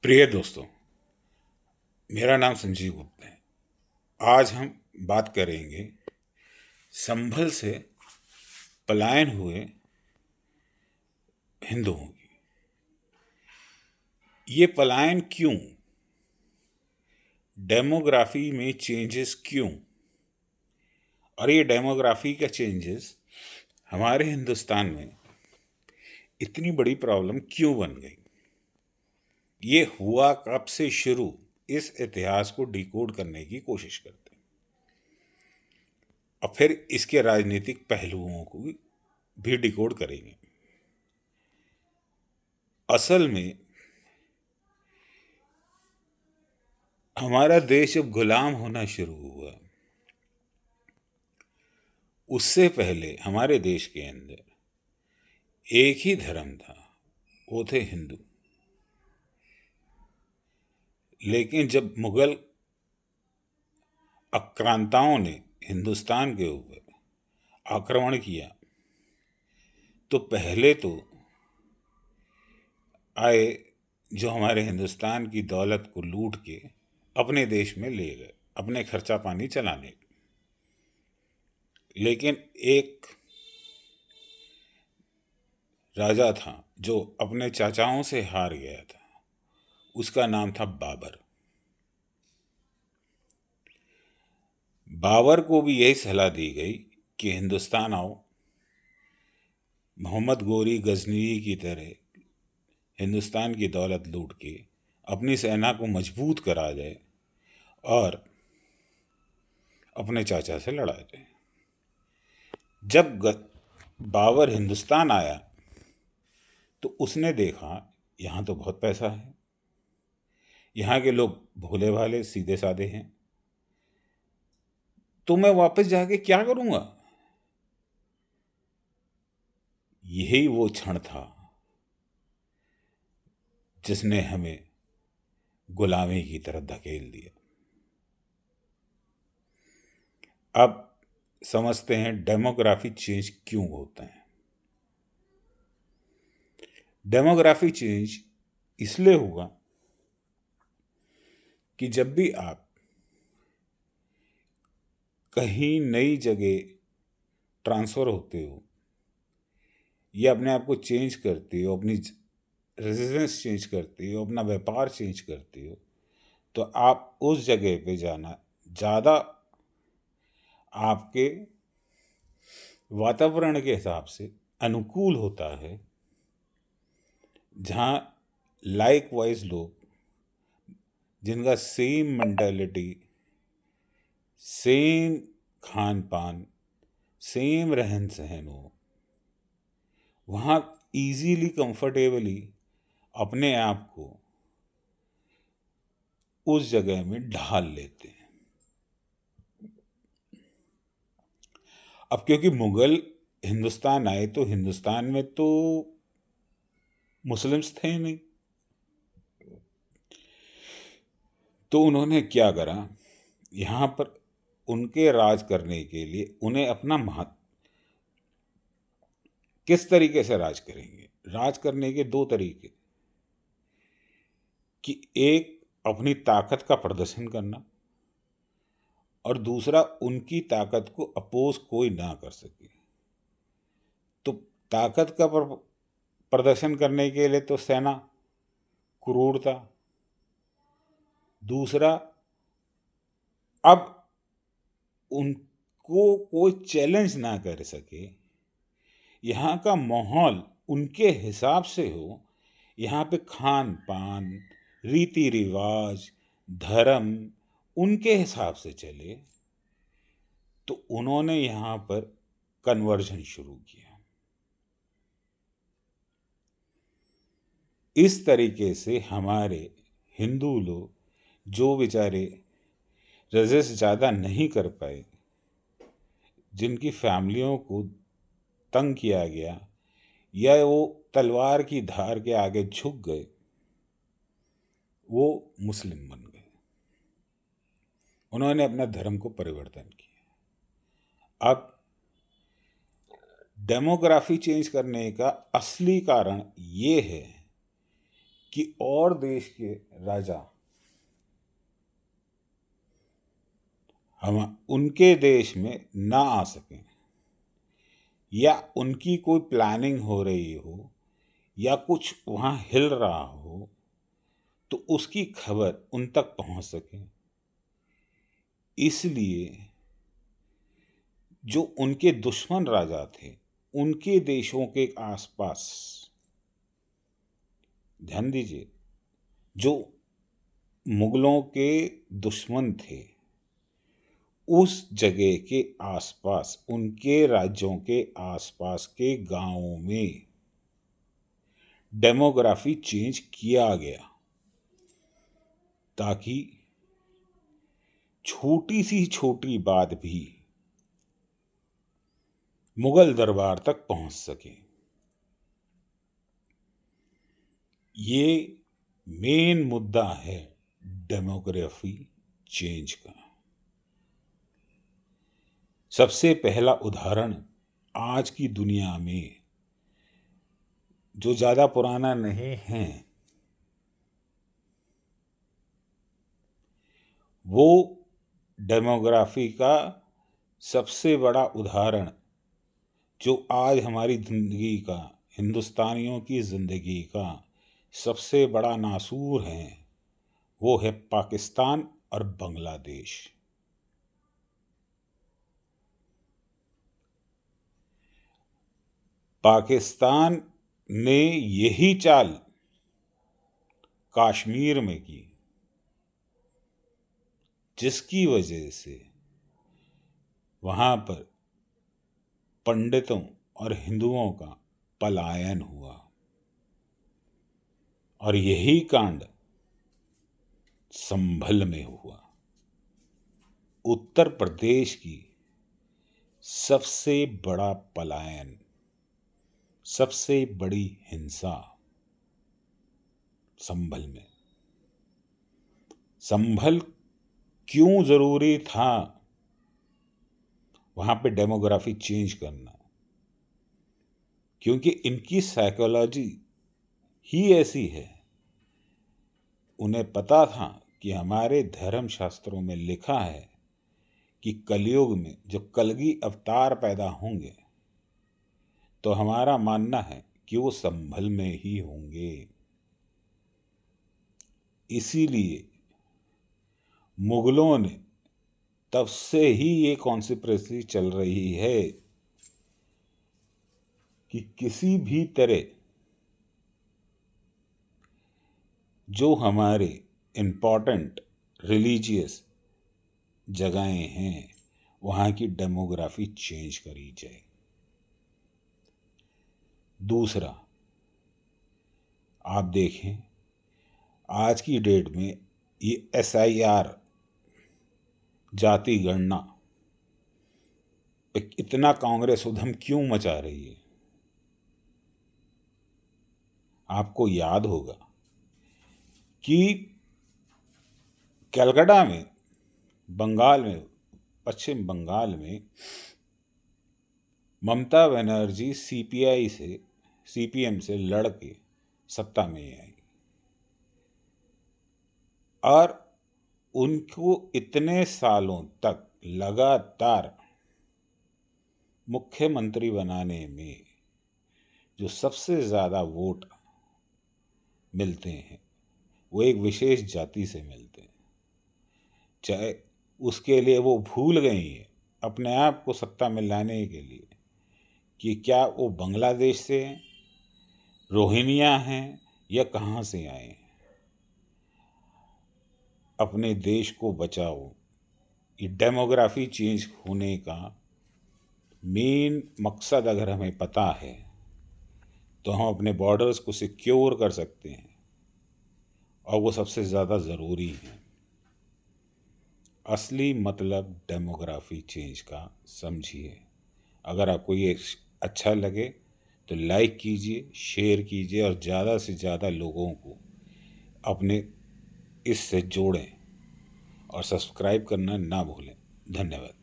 प्रिय दोस्तों, मेरा नाम संजीव गुप्ता है। आज हम बात करेंगे संभल से पलायन हुए हिंदुओं की। ये पलायन क्यों, डेमोग्राफी में चेंजेस क्यों, और ये डेमोग्राफी का चेंजेस हमारे हिंदुस्तान में इतनी बड़ी प्रॉब्लम क्यों बन गई, ये हुआ कब से शुरू, इस इतिहास को डिकोड करने की कोशिश करते हैं और फिर इसके राजनीतिक पहलुओं को भी डिकोड करेंगे। असल में हमारा देश जब गुलाम होना शुरू हुआ, उससे पहले हमारे देश के अंदर एक ही धर्म था, वो थे हिंदू। लेकिन जब मुगल आक्रांताओं ने हिंदुस्तान के ऊपर आक्रमण किया तो पहले तो आए, जो हमारे हिंदुस्तान की दौलत को लूट के अपने देश में ले गए अपने खर्चा पानी चलाने। लेकिन एक राजा था जो अपने चाचाओं से हार गया था, उसका नाम था बाबर। बाबर को भी यही सलाह दी गई कि हिंदुस्तान आओ, मोहम्मद गोरी गजनवी की तरह हिंदुस्तान की दौलत लूट के अपनी सेना को मजबूत करा जाए और अपने चाचा से लड़ा जाए। जब बाबर हिंदुस्तान आया तो उसने देखा यहाँ तो बहुत पैसा है, यहाँ के लोग भोले भाले सीधे साधे हैं, तो मैं वापस जाके क्या करूँगा। यही वो क्षण था जिसने हमें गुलामी की तरफ धकेल दिया। अब समझते हैं डेमोग्राफी चेंज क्यों होता है। डेमोग्राफी चेंज इसलिए हुआ कि जब भी आप कहीं नई जगह ट्रांसफ़र होते हो या अपने आप को चेंज करते हो, अपनी रेजिडेंस चेंज करते हो, अपना व्यापार चेंज करते हो, तो आप उस जगह पे जाना ज़्यादा आपके वातावरण के हिसाब से अनुकूल होता है, जहाँ लाइक वाइज लोग जिनका सेम मेंटालिटी, सेम खान पान, सेम रहन सहन हो, वहाँ इजीली कंफर्टेबली अपने आप को उस जगह में ढाल लेते हैं। अब क्योंकि मुगल हिंदुस्तान आए तो हिंदुस्तान में तो मुस्लिम्स थे नहीं, तो उन्होंने क्या करा, यहाँ पर उनके राज करने के लिए उन्हें अपना महत्व, किस तरीके से राज करेंगे, राज करने के दो तरीके, कि एक अपनी ताकत का प्रदर्शन करना और दूसरा उनकी ताकत को अपोज कोई ना कर सके। तो ताकत का प्रदर्शन करने के लिए तो सेना, क्रूरता, दूसरा अब उनको कोई चैलेंज ना कर सके, यहाँ का माहौल उनके हिसाब से हो, यहाँ पे खान पान, रीति रिवाज, धर्म उनके हिसाब से चले, तो उन्होंने यहाँ पर कन्वर्जन शुरू किया। इस तरीके से हमारे हिंदू लोग जो बेचारे रजिस्ट ज़्यादा नहीं कर पाए, जिनकी फैमिलियों को तंग किया गया या वो तलवार की धार के आगे झुक गए, वो मुस्लिम बन गए। उन्होंने अपना धर्म को परिवर्तन किया। अब डेमोग्राफी चेंज करने का असली कारण ये है कि और देश के राजा हम उनके देश में ना आ सकें, या उनकी कोई प्लानिंग हो रही हो या कुछ वहाँ हिल रहा हो तो उसकी खबर उन तक पहुँच सके। इसलिए जो उनके दुश्मन राजा थे उनके देशों के आसपास, ध्यान दीजिए, जो मुगलों के दुश्मन थे उस जगह के आसपास, उनके राज्यों के आसपास के गांवों में डेमोग्राफी चेंज किया गया ताकि छोटी सी छोटी बात भी मुगल दरबार तक पहुंच सके। ये मेन मुद्दा है डेमोग्राफी चेंज का। सबसे पहला उदाहरण आज की दुनिया में जो ज़्यादा पुराना नहीं है, वो डेमोग्राफी का सबसे बड़ा उदाहरण जो आज हमारी ज़िंदगी का, हिंदुस्तानियों की ज़िंदगी का सबसे बड़ा नासूर है, वो है पाकिस्तान और बांग्लादेश। पाकिस्तान ने यही चाल कश्मीर में की, जिसकी वजह से वहाँ पर पंडितों और हिंदुओं का पलायन हुआ। और यही कांड संभल में हुआ। उत्तर प्रदेश की सबसे बड़ा पलायन, सबसे बड़ी हिंसा संभल में। संभल क्यों जरूरी था वहां पे डेमोग्राफी चेंज करना? क्योंकि इनकी साइकोलॉजी ही ऐसी है। उन्हें पता था कि हमारे धर्म शास्त्रों में लिखा है कि कलयुग में जो कलगी अवतार पैदा होंगे तो हमारा मानना है कि वो संभल में ही होंगे। इसीलिए मुगलों ने, तब से ही ये कॉन्स्पिरेसी चल रही है कि किसी भी तरह जो हमारे इम्पोर्टेंट रिलीजियस जगहें हैं वहाँ की डेमोग्राफी चेंज करी जाए। दूसरा, आप देखें आज की डेट में ये SIR जाति गणना पे इतना कांग्रेस उधम क्यों मचा रही है? आपको याद होगा कि कलकत्ता में, बंगाल में, पश्चिम बंगाल में ममता बनर्जी CPM से लड़ के सत्ता में आई और उनको इतने सालों तक लगातार मुख्यमंत्री बनाने में जो सबसे ज़्यादा वोट मिलते हैं वो एक विशेष जाति से मिलते हैं। चाहे उसके लिए वो भूल गई हैं अपने आप को सत्ता में लाने के लिए कि क्या वो बांग्लादेश से हैं, रोहिंग्या हैं या कहाँ से आए हैं। अपने देश को बचाओ। ये डेमोग्राफी चेंज होने का मेन मकसद अगर हमें पता है तो हम अपने बॉर्डर्स को सिक्योर कर सकते हैं और वो सबसे ज़्यादा ज़रूरी है। असली मतलब डेमोग्राफी चेंज का समझिए। अगर आपको ये अच्छा लगे तो लाइक कीजिए, शेयर कीजिए और ज़्यादा से ज़्यादा लोगों को अपने इससे जोड़ें और सब्सक्राइब करना ना भूलें। धन्यवाद।